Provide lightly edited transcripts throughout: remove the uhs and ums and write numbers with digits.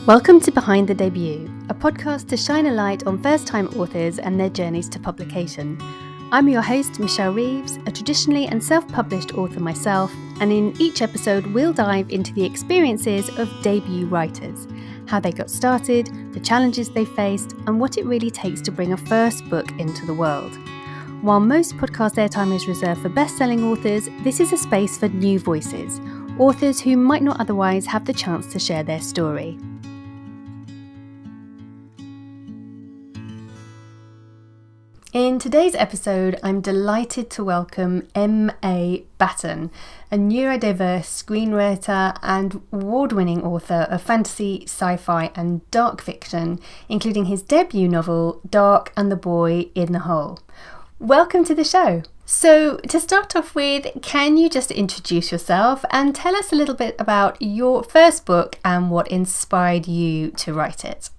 Welcome to Behind the Debut, a podcast to shine a light on first-time authors and their journeys to publication. I'm your host, Michelle Reeves, a traditionally and self-published author myself, and in each episode we'll dive into the experiences of debut writers, how they got started, the challenges they faced, and what it really takes to bring a first book into the world. While most podcast airtime is reserved for best-selling authors, this is a space for new voices, authors who might not otherwise have the chance to share their story. In today's episode, I'm delighted to welcome MA Batten, a neurodiverse screenwriter and award-winning author of fantasy, sci-fi and dark fiction, including his debut novel, Dark and the Boy in the Hole. Welcome to the show. So to start off with, can you just introduce yourself and tell us a little bit about your first book and what inspired you to write it?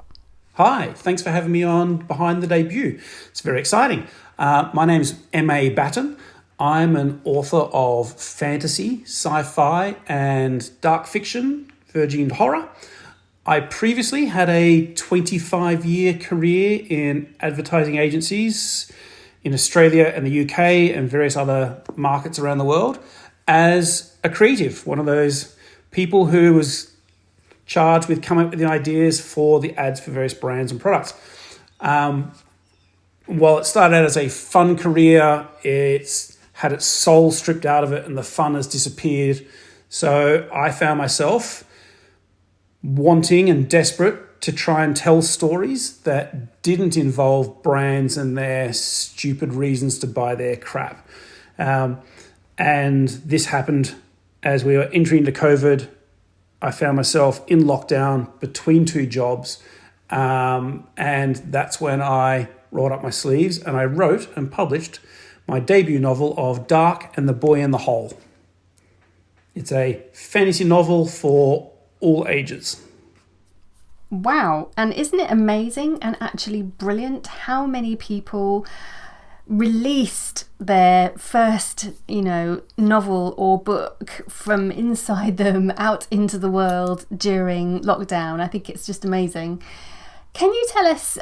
Hi, thanks for having me on Behind the Debut. It's very exciting. My name's MA Batten. I'm an author of fantasy, sci-fi and dark fiction, verging into horror. I previously had a 25-year career in advertising agencies in Australia and the UK and various other markets around the world as a creative, one of those people who was charged with coming up with the ideas for the ads for various brands and products. While it started out as a fun career, it's had its soul stripped out of it and the fun has disappeared. So I found myself wanting and desperate to try and tell stories that didn't involve brands and their stupid reasons to buy their crap. And this happened as we were entering into COVID. I found myself in lockdown between two jobs, and that's when I rolled up my sleeves and I wrote and published my debut novel of Dark and the Boy in the Hole. It's a fantasy novel for all ages. Wow, and isn't it amazing and actually brilliant how many people released their first, novel or book from inside them out into the world during lockdown. I think it's just amazing. Can you tell us,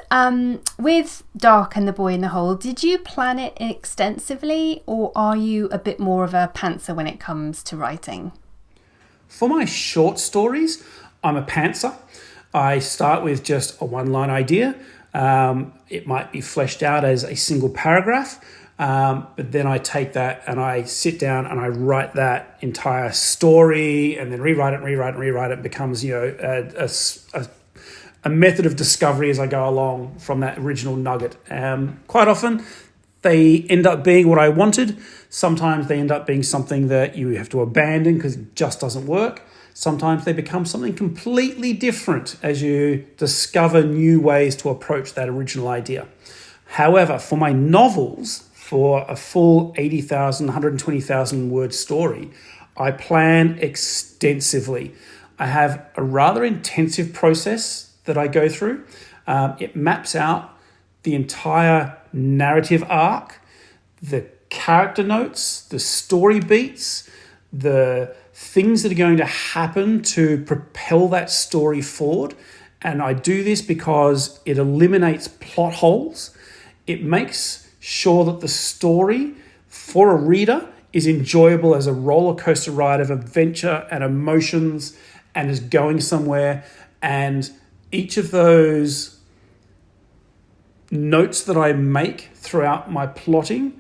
with Dark and the Boy in the Hole, did you plan it extensively or are you a bit more of a pantser when it comes to writing? For my short stories, I'm a pantser. I start with just a one-line idea. It might be fleshed out as a single paragraph, but then I take that and I sit down and I write that entire story and then rewrite it. It becomes, a method of discovery as I go along from that original nugget. Quite often, they end up being what I wanted. Sometimes they end up being something that you have to abandon because it just doesn't work. Sometimes they become something completely different as you discover new ways to approach that original idea. However, for my novels, for a full 80,000, 120,000 word story, I plan extensively. I have a rather intensive process that I go through. It maps out the entire narrative arc, the character notes, the story beats, the things that are going to happen to propel that story forward. And I do this because it eliminates plot holes. It makes sure that the story for a reader is enjoyable as a roller coaster ride of adventure and emotions and is going somewhere. And each of those notes that I make throughout my plotting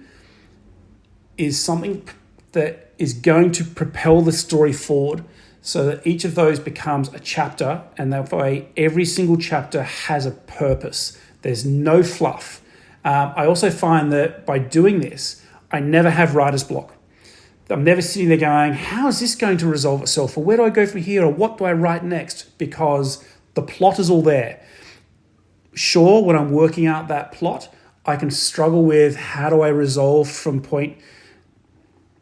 is something that is going to propel the story forward so that each of those becomes a chapter, and that way every single chapter has a purpose. There's no fluff. I also find that by doing this, I never have writer's block. I'm never sitting there going, how is this going to resolve itself? Or where do I go from here? Or what do I write next? Because the plot is all there. Sure, when I'm working out that plot, I can struggle with how do I resolve from point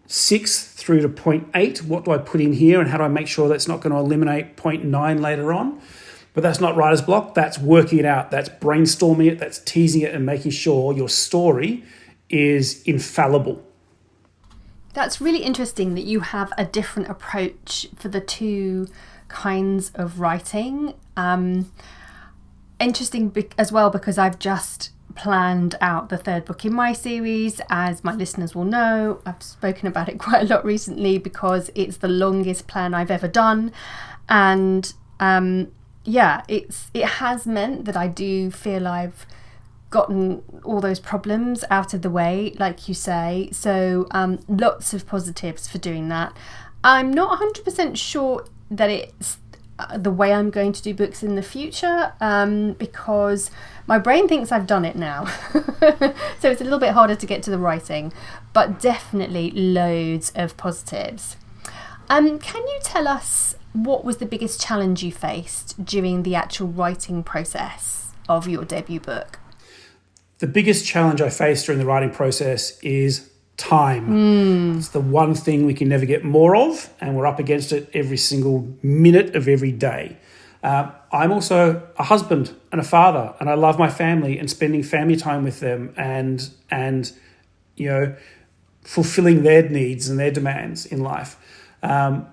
6 through to point 8, what do I put in here and how do I make sure that's not going to eliminate point 9 later on? But that's not writer's block, that's working it out, that's brainstorming it, that's teasing it and making sure your story is infallible. That's really interesting that you have a different approach for the two kinds of writing. Interesting as well, because I've just planned out the third book in my series. As my listeners will know, I've spoken about it quite a lot recently because it's the longest plan I've ever done. And it has meant that I do feel I've gotten all those problems out of the way, like you say. So lots of positives for doing that. I'm not 100% sure that it's the way I'm going to do books in the future, because my brain thinks I've done it now. So it's a little bit harder to get to the writing, but definitely loads of positives. Can you tell us what was the biggest challenge you faced during the actual writing process of your debut book? The biggest challenge I faced during the writing process is time. It's the one thing we can never get more of, and we're up against it every single minute of every day. I'm also a husband and a father, and I love my family and spending family time with them and fulfilling their needs and their demands in life. I'm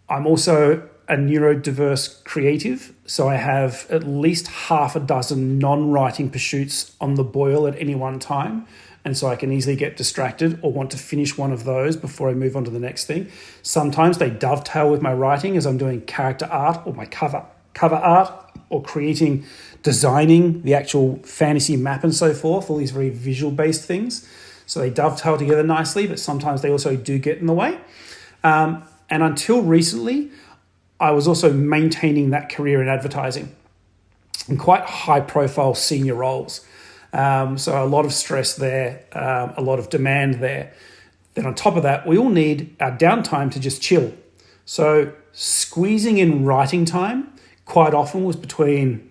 also a neurodiverse creative, so I have at least half a dozen non-writing pursuits on the boil at any one time, and so I can easily get distracted or want to finish one of those before I move on to the next thing. Sometimes they dovetail with my writing as I'm doing character art or my cover art, or designing the actual fantasy map and so forth, all these very visual-based things. So they dovetail together nicely, but sometimes they also do get in the way. And until recently, I was also maintaining that career in advertising in quite high-profile senior roles. So a lot of stress there, a lot of demand there. Then on top of that, we all need our downtime to just chill. So squeezing in writing time quite often was between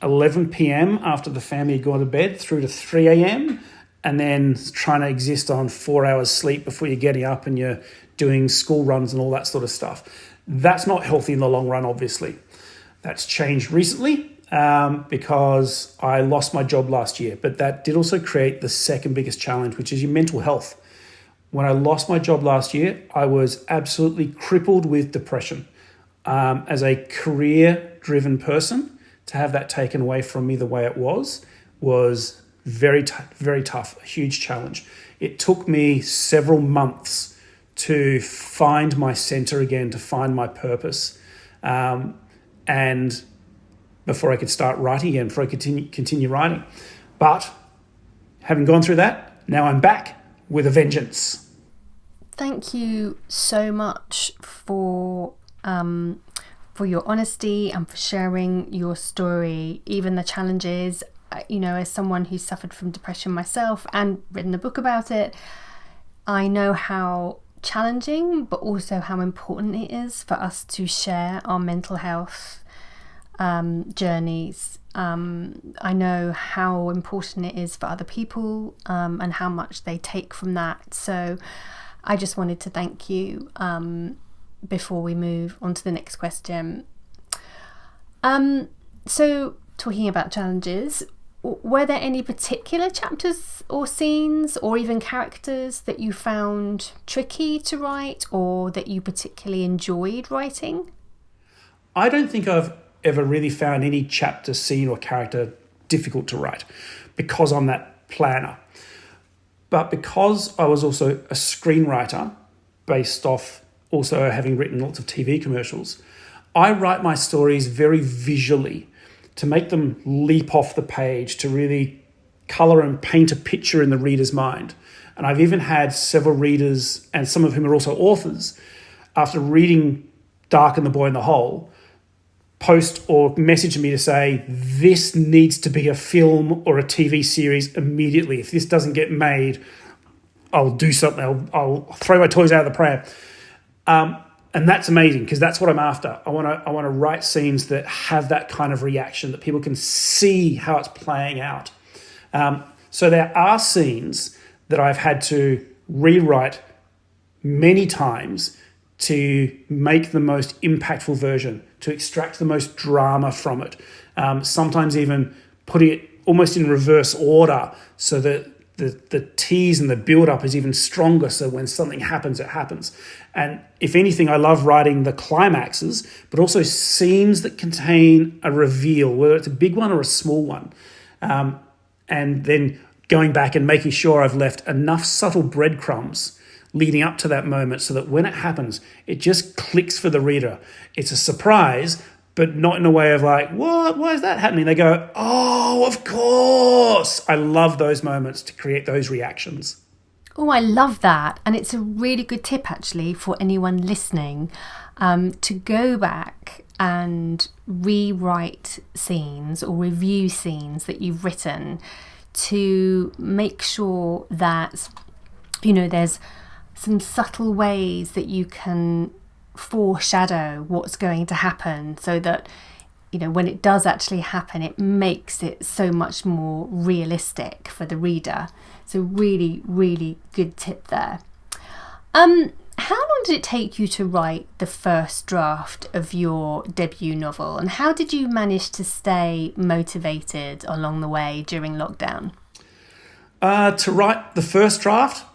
11 p.m. after the family had gone to bed through to 3 a.m. and then trying to exist on 4 hours sleep before you're getting up and you're doing school runs and all that sort of stuff. That's not healthy in the long run, obviously. That's changed recently because I lost my job last year, but that did also create the second biggest challenge, which is your mental health. When I lost my job last year, I was absolutely crippled with depression. As a career-driven person, to have that taken away from me the way it was very tough, a huge challenge. It took me several months to find my center again, to find my purpose, and before I could start writing again, before I could continue writing. But having gone through that, now I'm back with a vengeance. Thank you so much for your honesty and for sharing your story, even the challenges. As someone who's suffered from depression myself and written a book about it, I know how challenging but also how important it is for us to share our mental health journeys. I know how important it is for other people and how much they take from that. So I just wanted to thank you before we move on to the next question. So talking about challenges, were there any particular chapters or scenes or even characters that you found tricky to write or that you particularly enjoyed writing? I don't think I've ever really found any chapter, scene or character difficult to write because I'm that planner. But because I was also a screenwriter based off also having written lots of TV commercials, I write my stories very visually to make them leap off the page, to really colour and paint a picture in the reader's mind. And I've even had several readers, and some of whom are also authors, after reading Dark and the Boy in the Hole, post or message me to say, this needs to be a film or a TV series immediately. If this doesn't get made, I'll do something. I'll throw my toys out of the pram. And that's amazing because that's what I'm after. I want to write scenes that have that kind of reaction, that people can see how it's playing out. So there are scenes that I've had to rewrite many times to make the most impactful version, to extract the most drama from it. Sometimes even putting it almost in reverse order so that the tease and the build-up is even stronger, so when something happens, it happens. And if anything, I love writing the climaxes, but also scenes that contain a reveal, whether it's a big one or a small one. And then going back and making sure I've left enough subtle breadcrumbs leading up to that moment so that when it happens, it just clicks for the reader. It's a surprise, but not in a way of like, what? Why is that happening? They go, oh, of course. I love those moments to create those reactions. Oh, I love that. And it's a really good tip, actually, for anyone listening, to go back and rewrite scenes or review scenes that you've written to make sure that, there's some subtle ways that you can foreshadow what's going to happen so that, when it does actually happen, it makes it so much more realistic for the reader. So really, really good tip there. How long did it take you to write the first draft of your debut novel, and how did you manage to stay motivated along the way during lockdown? To write the first draft,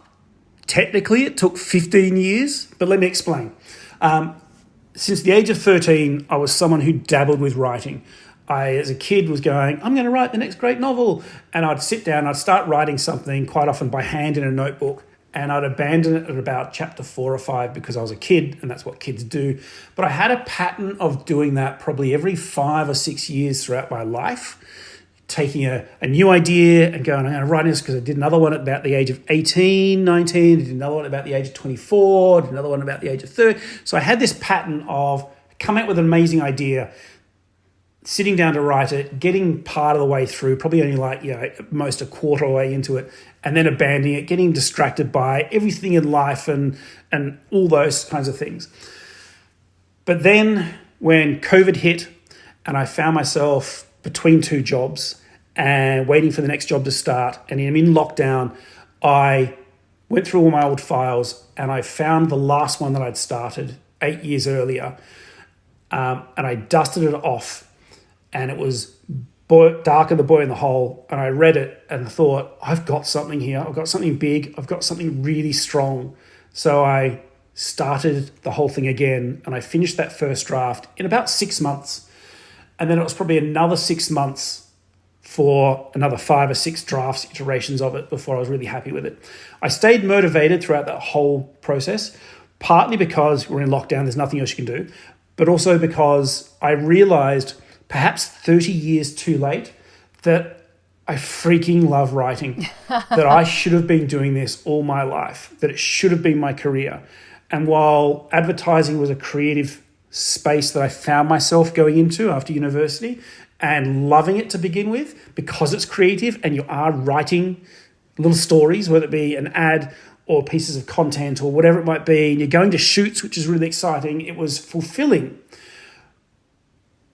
technically it took 15 years, but let me explain. Since the age of 13, I was someone who dabbled with writing. I, as a kid, was going, I'm going to write the next great novel. And I'd sit down, I'd start writing something, quite often by hand in a notebook, and I'd abandon it at about chapter 4 or 5 because I was a kid, and that's what kids do. But I had a pattern of doing that probably every 5 or 6 years throughout my life, taking a new idea and going, I'm going to write this, because I did another one at about the age of 18, 19, I did another one about the age of 24, did another one about the age of 30. So I had this pattern of coming up with an amazing idea, sitting down to write it, getting part of the way through, probably only at most a quarter way into it, and then abandoning it, getting distracted by everything in life and all those kinds of things. But then when COVID hit and I found myself between 2 jobs and waiting for the next job to start, and I'm in lockdown, I went through all my old files and I found the last one that I'd started 8 years earlier, and I dusted it off. And it was Darker, the Boy in the Hole. And I read it and thought, I've got something here. I've got something big. I've got something really strong. So I started the whole thing again. And I finished that first draft in about 6 months. And then it was probably another 6 months for another 5 or 6 drafts, iterations of it, before I was really happy with it. I stayed motivated throughout that whole process, partly because we're in lockdown, there's nothing else you can do, but also because I realized, perhaps 30 years too late, that I freaking love writing, that I should have been doing this all my life, that it should have been my career. And while advertising was a creative space that I found myself going into after university and loving it to begin with, because it's creative and you are writing little stories, whether it be an ad or pieces of content or whatever it might be, and you're going to shoots, which is really exciting, it was fulfilling.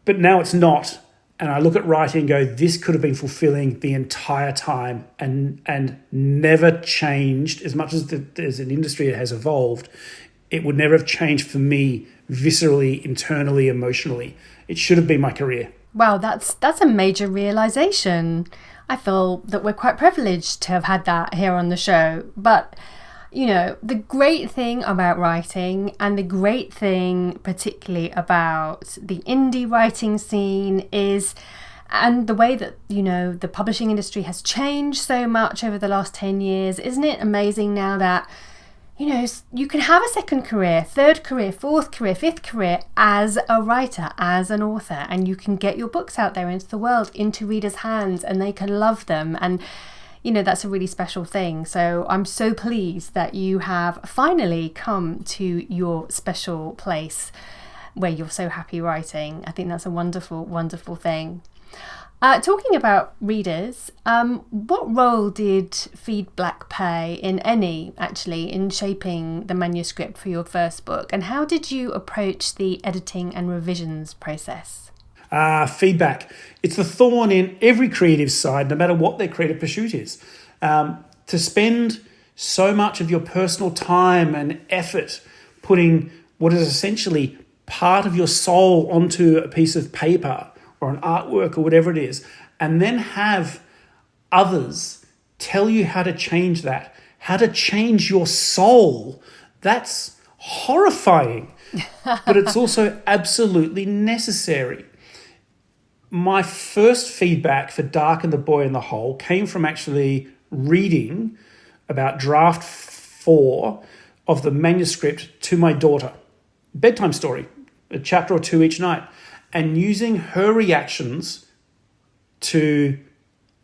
But now it's not. And I look at writing and go, this could have been fulfilling the entire time and never changed. As much as an industry that has evolved, it would never have changed for me viscerally, internally, emotionally. It should have been my career. Wow, that's a major realization. I feel that we're quite privileged to have had that here on the show. But the great thing about writing, and the great thing particularly about the indie writing scene is, and the way that, the publishing industry has changed so much over the last 10 years, isn't it amazing now that, you can have a second career, third career, fourth career, fifth career as a writer, as an author, and you can get your books out there into the world, into readers' hands, and they can love them. And that's a really special thing. So I'm so pleased that you have finally come to your special place where you're so happy writing. I think that's a wonderful, wonderful thing. Talking about readers, what role did feedback play, in shaping the manuscript for your first book? And how did you approach the editing and revisions process? Feedback. It's the thorn in every creative side, no matter what their creative pursuit is. To spend so much of your personal time and effort putting what is essentially part of your soul onto a piece of paper or an artwork or whatever it is, and then have others tell you how to change that, how to change your soul. That's horrifying, but it's also absolutely necessary. My first feedback for Dark and the Boy in the Hole came from actually reading about draft 4 of the manuscript to my daughter. Bedtime story, a chapter or 2 each night, and using her reactions to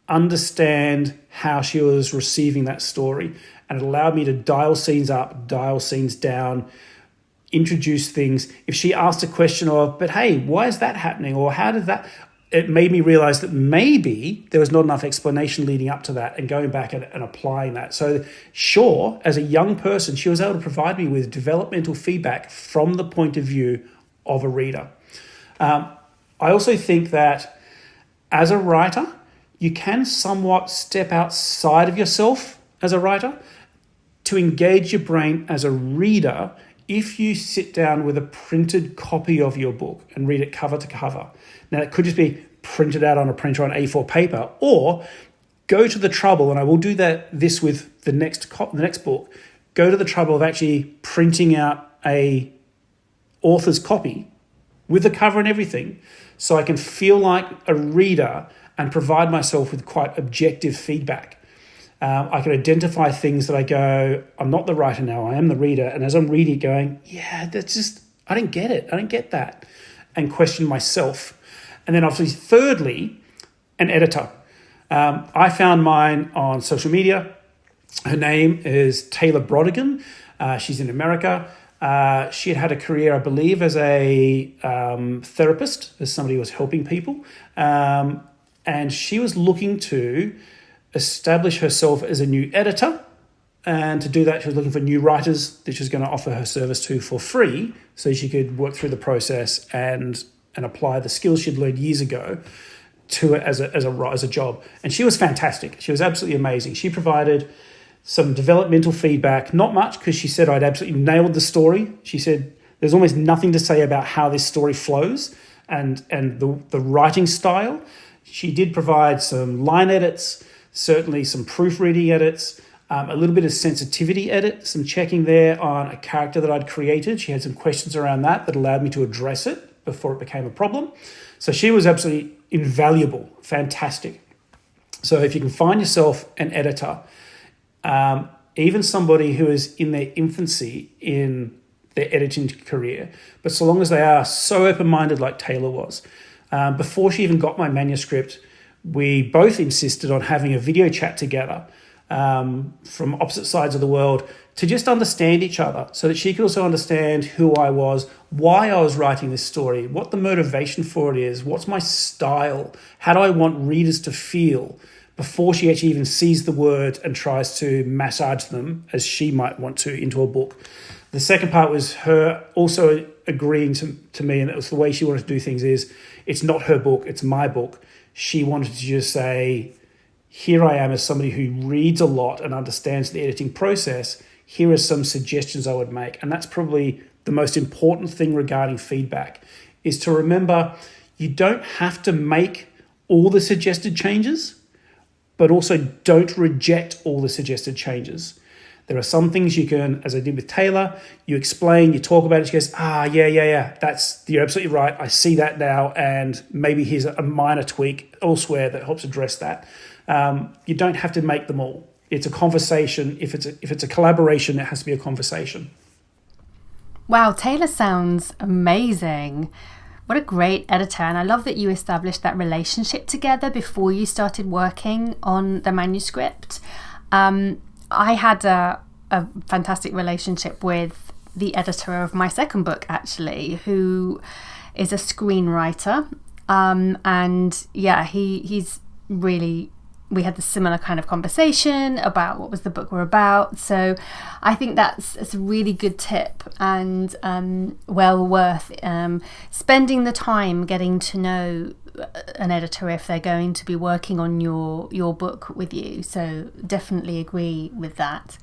understand how she was receiving that story. And it allowed me to dial scenes up, dial scenes down, introduce things. If she asked a question of, but hey, why is that happening? Or how did that... It made me realize that maybe there was not enough explanation leading up to that, and going back and applying that. So sure, as a young person, she was able to provide me with developmental feedback from the point of view of a reader. I also think that as a writer, you can somewhat step outside of yourself as a writer to engage your brain as a reader if you sit down with a printed copy of your book and read it cover to cover. Now, it could just be printed out on a printer on A4 paper, or go to the trouble, and I will do this with the next book, go to the trouble of actually printing out a author's copy with the cover and everything, so I can feel like a reader and provide myself with quite objective feedback. I can identify things that I go, I'm not the writer now, I am the reader. And as I'm reading, going, yeah, that's just, I don't get it. I don't get that. And question myself. And then obviously, thirdly, an editor. I found mine on social media. Her name is Taylor Brodigan. She's in America. She had a career, I believe, as a therapist, as somebody who was helping people. And she was looking to establish herself as a new editor. And to do that, she was looking for new writers that she was going to offer her service to for free, so she could work through the process and apply the skills she'd learned years ago to it as a job. And she was fantastic. She was absolutely amazing. She provided some developmental feedback, not much, because she said I'd absolutely nailed the story. She said there's almost nothing to say about how this story flows and the writing style. She did provide some line edits, certainly some proofreading edits, a little bit of sensitivity edit, some checking there on a character that I'd created. She had some questions around that allowed me to address it before it became a problem. So she was absolutely invaluable, fantastic. So if you can find yourself an editor, even somebody who is in their infancy in their editing career, but so long as they are so open-minded like Taylor was, before she even got my manuscript, we both insisted on having a video chat together from opposite sides of the world to just understand each other, so that she could also understand who I was, why I was writing this story, what the motivation for it is, what's my style, how do I want readers to feel, before she actually even sees the words and tries to massage them as she might want to into a book. The second part was her also agreeing to me, and that was the way she wanted to do things, is it's not her book, it's my book. She wanted to just say, here I am as somebody who reads a lot and understands the editing process. Here are some suggestions I would make. And that's probably the most important thing regarding feedback, is to remember you don't have to make all the suggested changes, but also don't reject all the suggested changes. There are some things you can, as I did with Taylor, you explain, you talk about it, she goes, you're absolutely right, I see that now, and maybe here's a minor tweak elsewhere that helps address that. You don't have to make them all. It's a conversation. If it's a collaboration, it has to be a conversation. Wow, Taylor sounds amazing. What a great editor. And I love that you established that relationship together before you started working on the manuscript. I had a fantastic relationship with the editor of my second book, actually, who is a screenwriter. And yeah, he's really... We had the similar kind of conversation about what was the book were about. So I think it's a really good tip, and well worth spending the time getting to know an editor if they're going to be working on your book with you. So definitely agree with that.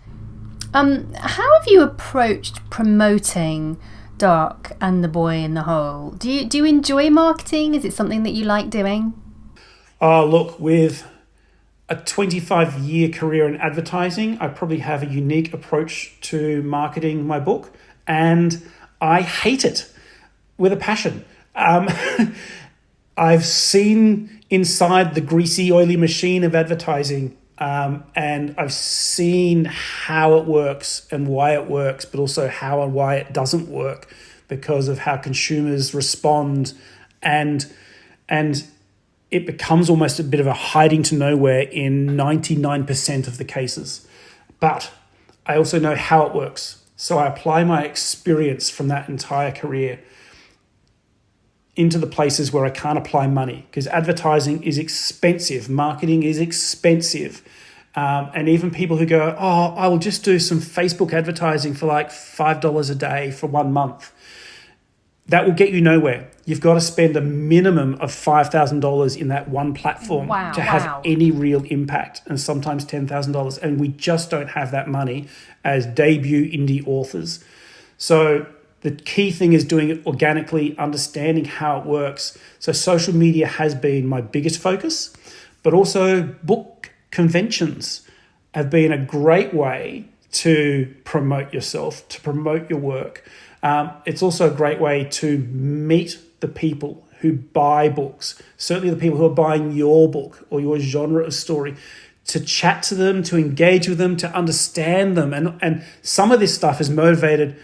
How have you approached promoting Dark and the Boy in the Hole? Do you enjoy marketing? Is it something that you like doing? Look, with a 25-year career in advertising, I probably have a unique approach to marketing my book, and I hate it with a passion. I've seen inside the greasy, oily machine of advertising, and I've seen how it works and why it works, but also how and why it doesn't work because of how consumers respond, and it becomes almost a bit of a hiding to nowhere in 99% of the cases. But I also know how it works. So I apply my experience from that entire career into the places where I can't apply money, because advertising is expensive, marketing is expensive. And even people who go, oh, I will just do some Facebook advertising for like $5 a day for 1 month. That will get you nowhere. You've got to spend a minimum of $5,000 in that one platform to have any real impact, and sometimes $10,000. And we just don't have that money as debut indie authors. So the key thing is doing it organically, understanding how it works. So social media has been my biggest focus, but also book conventions have been a great way to promote yourself, to promote your work. It's also a great way to meet the people who buy books, certainly the people who are buying your book or your genre of story, to chat to them, to engage with them, to understand them. And some of this stuff is motivated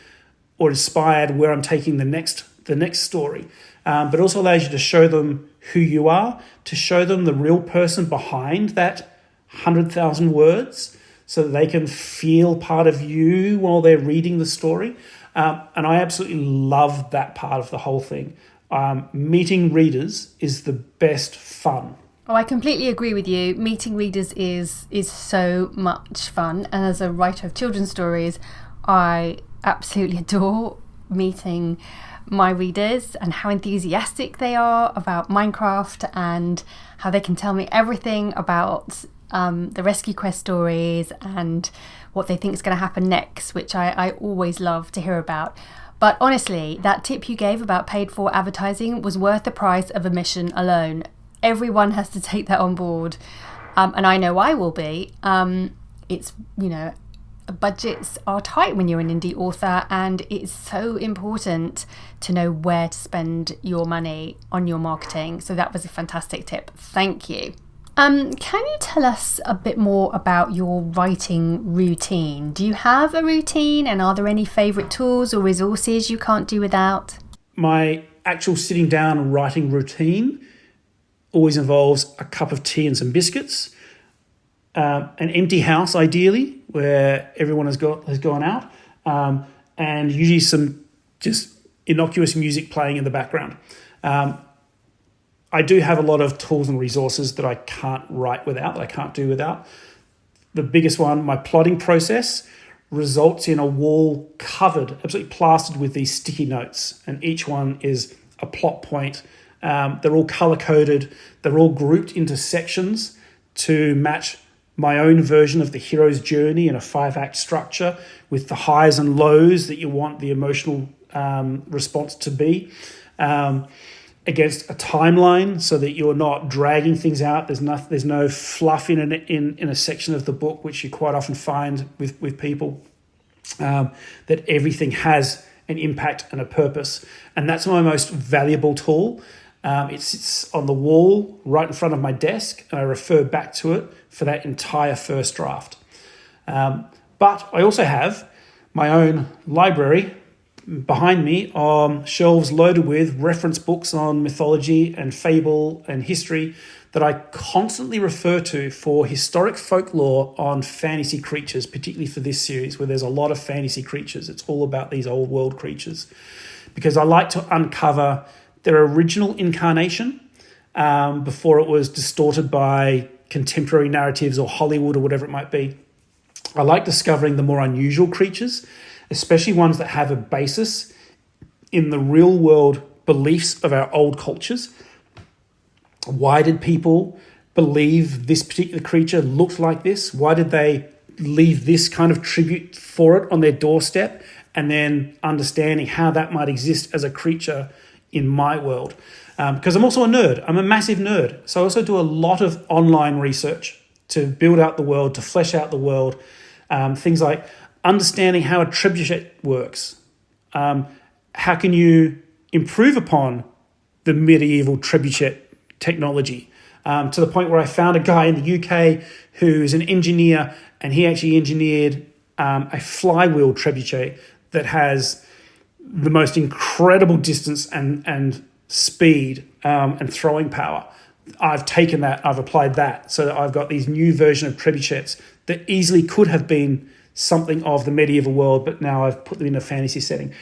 or inspired where I'm taking the next story, but also allows you to show them who you are, to show them the real person behind that 100,000 words so that they can feel part of you while they're reading the story. And I absolutely love that part of the whole thing. Meeting readers is the best fun. Oh, I completely agree with you. Meeting readers is so much fun. And as a writer of children's stories, I absolutely adore meeting my readers and how enthusiastic they are about Minecraft and how they can tell me everything about the Rescue Quest stories and what they think is going to happen next, which I always love to hear about. But honestly, that tip you gave about paid for advertising was worth the price of admission alone. Everyone has to take that on board. And I know I will be. It's, budgets are tight when you're an indie author, and it's so important to know where to spend your money on your marketing. So that was a fantastic tip. Thank you. Can you tell us a bit more about your writing routine? Do you have a routine, and are there any favourite tools or resources you can't do without? My actual sitting down and writing routine always involves a cup of tea and some biscuits, an empty house ideally where everyone has gone out, and usually some just innocuous music playing in the background. I do have a lot of tools and resources that I can't write without, that I can't do without. The biggest one, my plotting process, results in a wall covered, absolutely plastered with these sticky notes, and each one is a plot point. They're all color-coded. They're all grouped into sections to match my own version of the hero's journey in a 5-act structure with the highs and lows that you want the emotional response to be. Against a timeline so that you're not dragging things out. There's no fluff in a section of the book, which you quite often find with people, that everything has an impact and a purpose. And that's my most valuable tool. It sits on the wall right in front of my desk, and I refer back to it for that entire first draft. But I also have my own library behind me on shelves loaded with reference books on mythology and fable and history that I constantly refer to for historic folklore on fantasy creatures, particularly for this series where there's a lot of fantasy creatures. It's all about these old world creatures, because I like to uncover their original incarnation before it was distorted by contemporary narratives or Hollywood or whatever it might be. I like discovering the more unusual creatures, especially ones that have a basis in the real world beliefs of our old cultures. Why did people believe this particular creature looked like this? Why did they leave this kind of tribute for it on their doorstep? And then understanding how that might exist as a creature in my world. Because I'm also a nerd. I'm a massive nerd. So I also do a lot of online research to build out the world, to flesh out the world. Things like understanding how a trebuchet works. How can you improve upon the medieval trebuchet technology? To the point where I found a guy in the UK who's an engineer, and he actually engineered a flywheel trebuchet that has the most incredible distance and speed and throwing power. I've taken that, I've applied that, so that I've got these new version of trebuchets that easily could have been something of the medieval world, but now I've put them in a fantasy setting.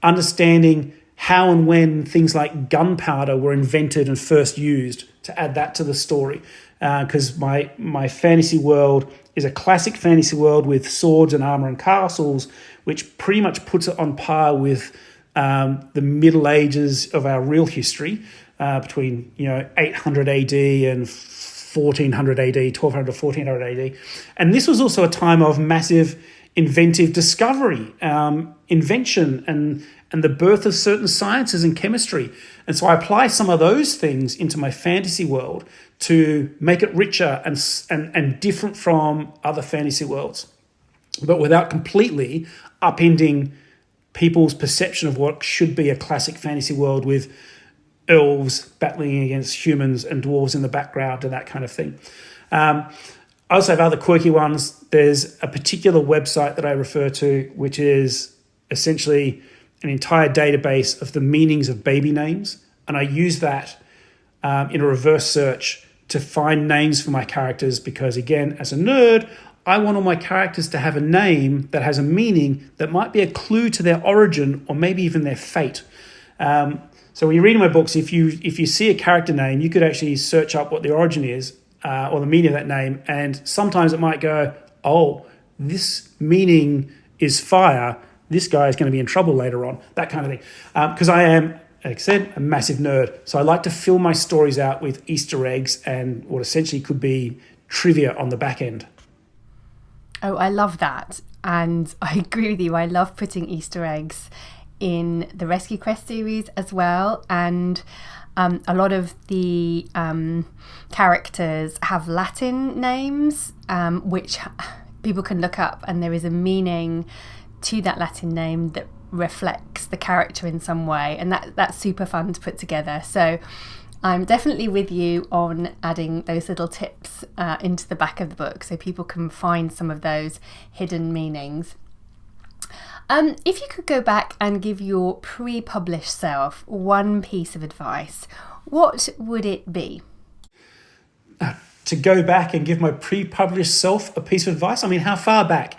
Understanding how and when things like gunpowder were invented and first used, to add that to the story. Because my fantasy world is a classic fantasy world with swords and armor and castles, which pretty much puts it on par with the Middle Ages of our real history, between 800 AD and 1400 AD, 1200 to 1400 AD. And this was also a time of massive inventive discovery, invention, and the birth of certain sciences and chemistry. And so I apply some of those things into my fantasy world to make it richer and different from other fantasy worlds, but without completely upending people's perception of what should be a classic fantasy world with elves battling against humans and dwarves in the background and that kind of thing. I also have other quirky ones. There's a particular website that I refer to, which is essentially an entire database of the meanings of baby names. And I use that in a reverse search to find names for my characters because, again, as a nerd, I want all my characters to have a name that has a meaning that might be a clue to their origin or maybe even their fate. So when you're reading my books, if you see a character name, you could actually search up what the origin is or the meaning of that name. And sometimes it might go, oh, this meaning is fire. This guy is going to be in trouble later on, that kind of thing. Because I am, like I said, a massive nerd. So I like to fill my stories out with Easter eggs and what essentially could be trivia on the back end. Oh, I love that. And I agree with you. I love putting Easter eggs in the Rescue Quest series as well. And a lot of the characters have Latin names, which people can look up, and there is a meaning to that Latin name that reflects the character in some way, and that's super fun to put together. So I'm definitely with you on adding those little tips into the back of the book so people can find some of those hidden meanings. If you could go back and give your pre-published self one piece of advice, what would it be? To go back and give my pre-published self a piece of advice? I mean, how far back?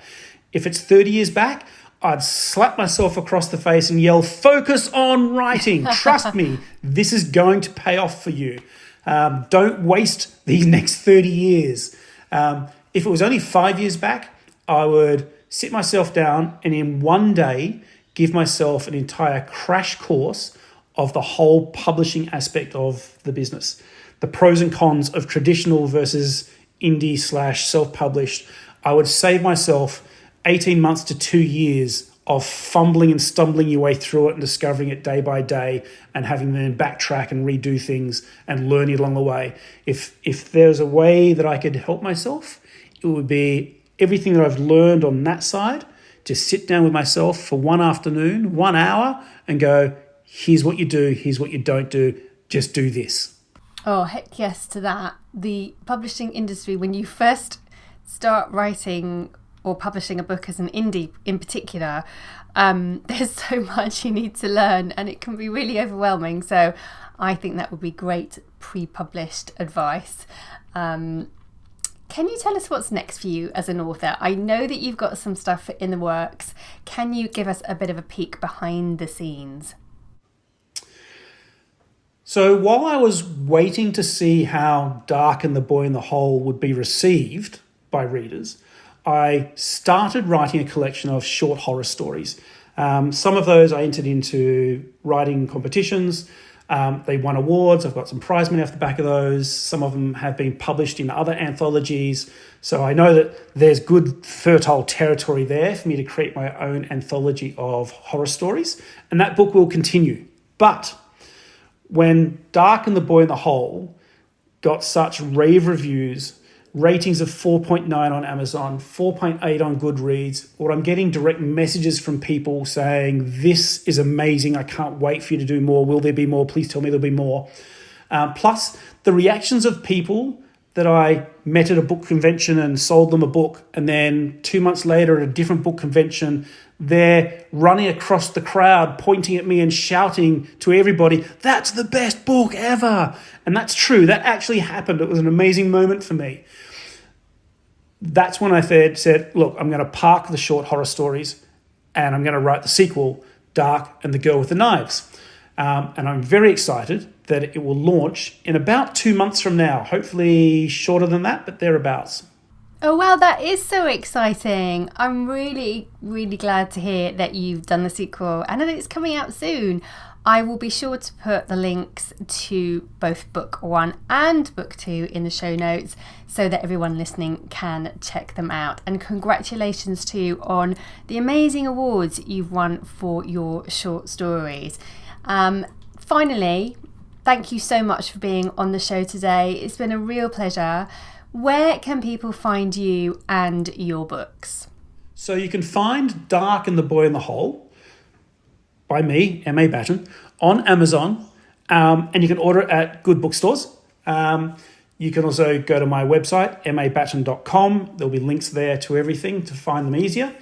If it's 30 years back, I'd slap myself across the face and yell, focus on writing. Trust me, this is going to pay off for you. Don't waste these next 30 years. If it was only 5 years back, I would sit myself down and in one day give myself an entire crash course of the whole publishing aspect of the business. The pros and cons of traditional versus indie / self-published. I would save myself 18 months to 2 years of fumbling and stumbling your way through it and discovering it day by day and having them backtrack and redo things and learning along the way. If there's a way that I could help myself, it would be everything that I've learned on that side, to sit down with myself for one afternoon, 1 hour, and go, here's what you do, here's what you don't do, just do this. Oh, heck yes to that. The publishing industry, when you first start writing or publishing a book as an indie in particular, there's so much you need to learn and it can be really overwhelming. So I think that would be great pre-published advice. Can you tell us what's next for you as an author? I know that you've got some stuff in the works. Can you give us a bit of a peek behind the scenes? So while I was waiting to see how Dark and the Boy in the Hole would be received by readers, I started writing a collection of short horror stories. Some of those I entered into writing competitions. They won awards. I've got some prize money off the back of those. Some of them have been published in other anthologies. So I know that there's good fertile territory there for me to create my own anthology of horror stories. And that book will continue. But when Dark and the Boy in the Hole got such rave reviews ratings of 4.9 on Amazon, 4.8 on Goodreads, or I'm getting direct messages from people saying, this is amazing, I can't wait for you to do more, will there be more, please tell me there'll be more. Plus the reactions of people that I met at a book convention and sold them a book, and then 2 months later at a different book convention, they're running across the crowd, pointing at me and shouting to everybody, that's the best book ever. And that's true. That actually happened. It was an amazing moment for me. That's when I said, look, I'm going to park the short horror stories and I'm going to write the sequel, Dark and the Girl with the Knives. And I'm very excited that it will launch in about 2 months from now. Hopefully shorter than that, but thereabouts. Oh, wow, that is so exciting. I'm really, really glad to hear that you've done the sequel and that it's coming out soon. I will be sure to put the links to both book 1 and book 2 in the show notes so that everyone listening can check them out. And congratulations to you on the amazing awards you've won for your short stories. Finally, thank you so much for being on the show today. It's been a real pleasure. Where can people find you and your books? So you can find Dark and the Boy in the Hole by me, MA Batten, on Amazon, and you can order it at good bookstores. You can also go to my website, mabatten.com. There'll be links there to everything to find them easier.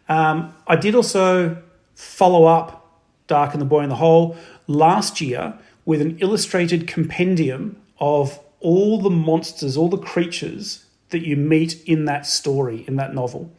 I did also follow up Dark and the Boy in the Hole last year with an illustrated compendium of all the monsters, all the creatures that you meet in that story, in that novel.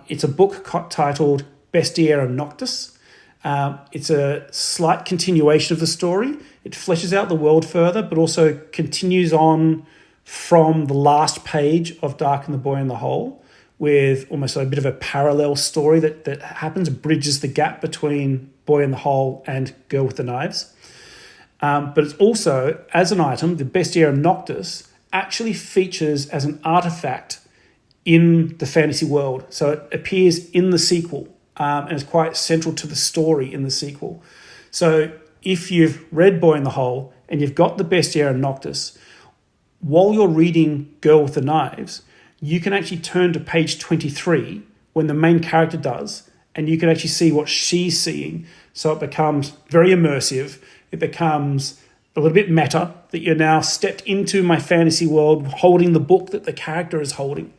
It's a book titled Bestiarum Noctis. It's a slight continuation of the story. It fleshes out the world further, but also continues on from the last page of Dark and the Boy in the Hole with almost a bit of a parallel story that happens, bridges the gap between Boy in the Hole and Girl with the Knives. But it's also, as an item, the Bestiarum Noctis actually features as an artifact in the fantasy world. So it appears in the sequel and is quite central to the story in the sequel. So if you've read Boy in the Hole and you've got the Bestiarum Noctis, while you're reading Girl with the Knives, you can actually turn to page 23 when the main character does, and you can actually see what she's seeing. So it becomes very immersive. It becomes a little bit meta, that you're now stepped into my fantasy world holding the book that the character is holding.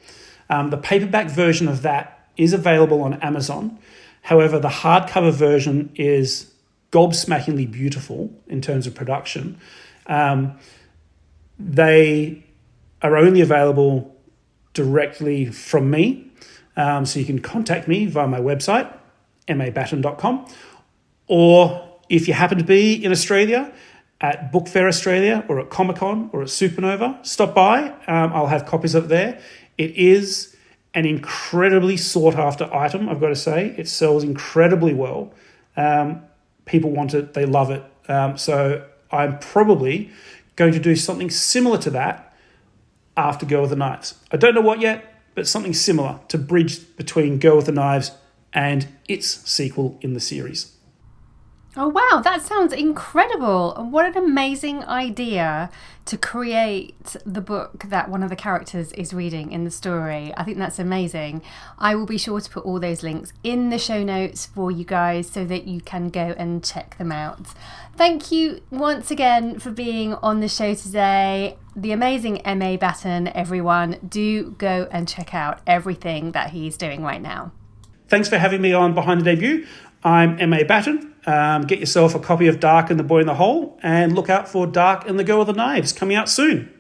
The paperback version of that is available on Amazon. However, the hardcover version is gobsmackingly beautiful in terms of production. They are only available directly from me. So you can contact me via my website, mabatten.com, or if you happen to be in Australia, at Book Fair Australia or at Comic-Con or at Supernova, stop by. I'll have copies of it there. It is an incredibly sought-after item, I've got to say. It sells incredibly well. People want it, they love it. So I'm probably going to do something similar to that after Girl with the Knives. I don't know what yet, but something similar to bridge between Girl with the Knives and its sequel in the series. Oh, wow, that sounds incredible. What an amazing idea to create the book that one of the characters is reading in the story. I think that's amazing. I will be sure to put all those links in the show notes for you guys so that you can go and check them out. Thank you once again for being on the show today. The amazing MA Batten, everyone. Do go and check out everything that he's doing right now. Thanks for having me on Behind the Debut. I'm MA Batten. Get yourself a copy of Dark and the Boy in the Hole and look out for Dark and the Girl with the Knives coming out soon.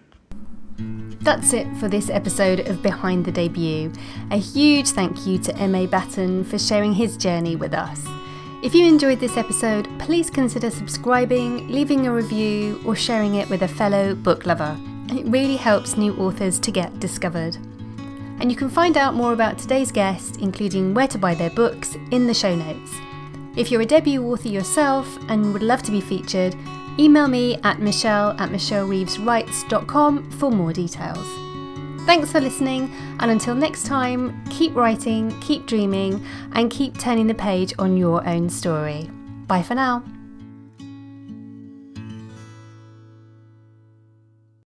That's it for this episode of Behind the Debut. A huge thank you to MA Batten for sharing his journey with us. If you enjoyed this episode, please consider subscribing, leaving a review, or sharing it with a fellow book lover. It really helps new authors to get discovered. And you can find out more about today's guest, including where to buy their books, in the show notes. If you're a debut author yourself and would love to be featured, email me at michelle@michellereeveswrites.com for more details. Thanks for listening, and until next time, keep writing, keep dreaming, and keep turning the page on your own story. Bye for now.